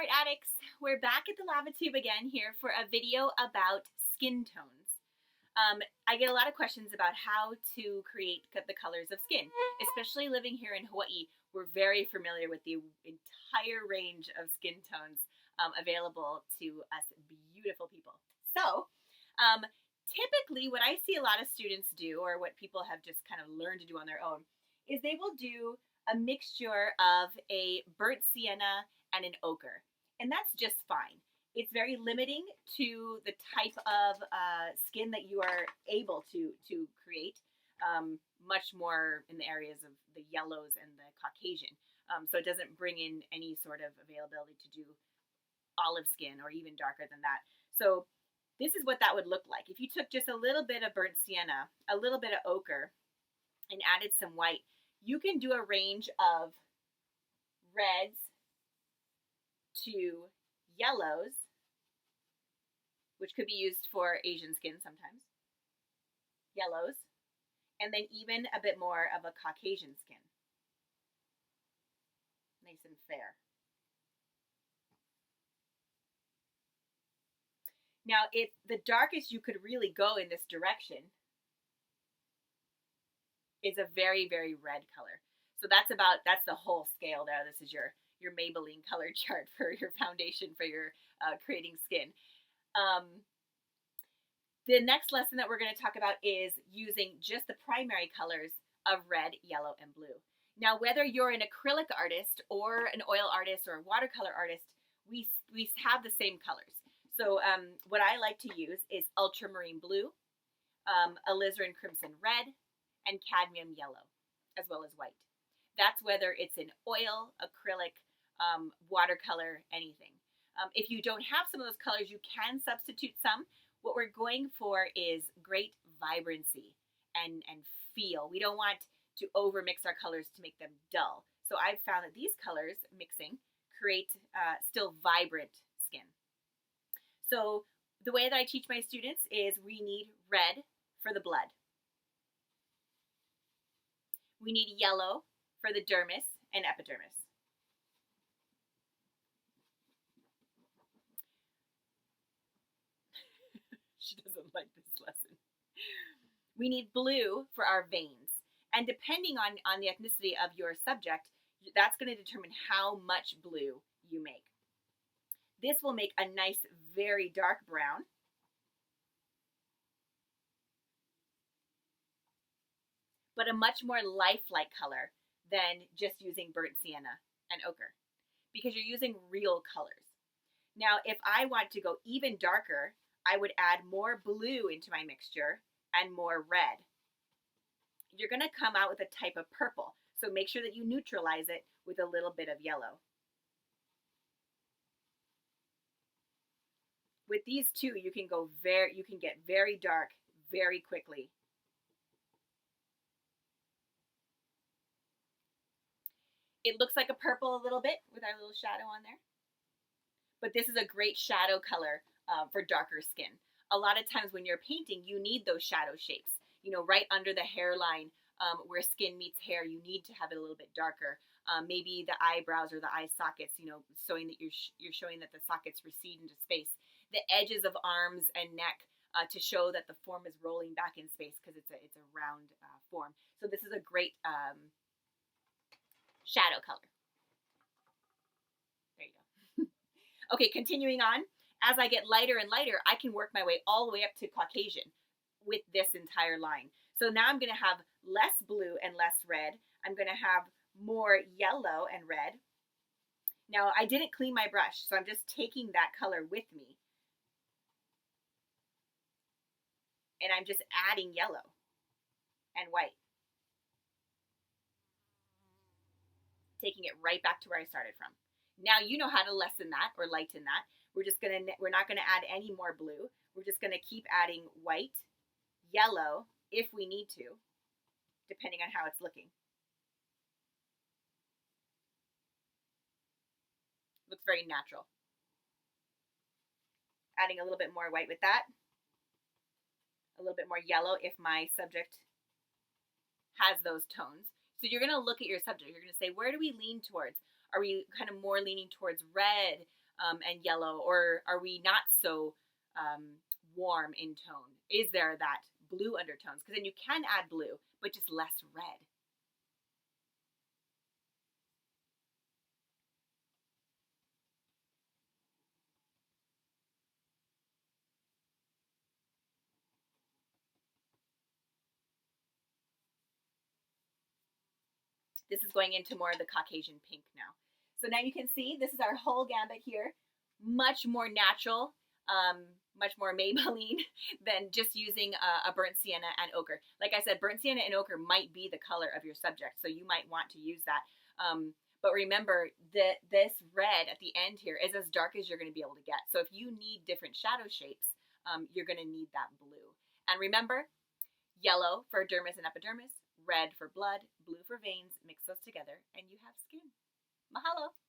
art addicts, we're back at the lava tube again here for a video about skin tones. I get a lot of questions about how to create the colors of skin. Especially living here in Hawaii, we're very familiar with the entire range of skin tones available to us beautiful people. So typically what I see a lot of students do, or what people have just kind of learned to do on their own, is they will do a mixture of a burnt sienna and an ochre. And that's just fine. It's very limiting to the type of skin that you are able to create, much more in the areas of the yellows and the Caucasian. So it doesn't bring in any sort of availability to do olive skin or even darker than that. So this is what that would look like. If you took just a little bit of burnt sienna, a little bit of ochre, and added some white, you can do a range of reds to yellows, which could be used for Asian skin sometimes, yellows, and then even a bit more of a Caucasian skin. Nice and fair. Now, the darkest you could really go in this direction is a very, very red color. So that's the whole scale there. This is your Maybelline color chart for your foundation for your creating skin. The next lesson that we're going to talk about is using just the primary colors of red, yellow, and blue. Now, whether you're an acrylic artist or an oil artist or a watercolor artist, we have the same colors. So what I like to use is ultramarine blue, alizarin crimson red, and cadmium yellow, as well as white. That's whether it's in oil, acrylic, watercolor, anything. If you don't have some of those colors, you can substitute some. What we're going for is great vibrancy and feel. We don't want to overmix our colors to make them dull. So I've found that these colors mixing create still vibrant skin. So the way that I teach my students is we need red for the blood. We need yellow for the dermis and epidermis. She doesn't like this lesson. We need blue for our veins. And depending on the ethnicity of your subject, that's going to determine how much blue you make. This will make a nice, very dark brown. But a much more lifelike color than just using burnt sienna and ochre, because you're using real colors. Now, if I want to go even darker, I would add more blue into my mixture and more red. You're going to come out with a type of purple, so make sure that you neutralize it with a little bit of yellow. With these two, you can get very dark very quickly. It looks like a purple a little bit with our little shadow on there. But this is a great shadow color for darker skin. A lot of times when you're painting, you need those shadow shapes. You know, right under the hairline where skin meets hair, you need to have it a little bit darker. Maybe the eyebrows or the eye sockets, you know, showing that you're showing that the sockets recede into space. The edges of arms and neck to show that the form is rolling back in space because it's a round form. So this is a great shadow color. There you go. Okay, continuing on. As I get lighter and lighter, I can work my way all the way up to Caucasian with this entire line. So now I'm going to have less blue and less red. I'm going to have more yellow and red. Now, I didn't clean my brush, so I'm just taking that color with me. And I'm just adding yellow and white. Taking it right back to where I started from. Now you know how to lessen that or lighten that. We're not gonna add any more blue. We're just gonna keep adding white, yellow, if we need to, depending on how it's looking. Looks very natural. Adding a little bit more white with that. A little bit more yellow if my subject has those tones. So you're going to look at your subject. You're going to say, where do we lean towards? Are we kind of more leaning towards red, and yellow, or are we not so warm in tone? Is there that blue undertones? Because then you can add blue, but just less red. This is going into more of the Caucasian pink now. So now you can see this is our whole gambit here. Much more natural, much more Maybelline than just using a burnt sienna and ochre. Like I said, burnt sienna and ochre might be the color of your subject, so you might want to use that. But remember that this red at the end here is as dark as you're going to be able to get. So if you need different shadow shapes, you're going to need that blue. And remember, yellow for dermis and epidermis, red for blood, blue for veins. Mix those together and you have skin. Mahalo!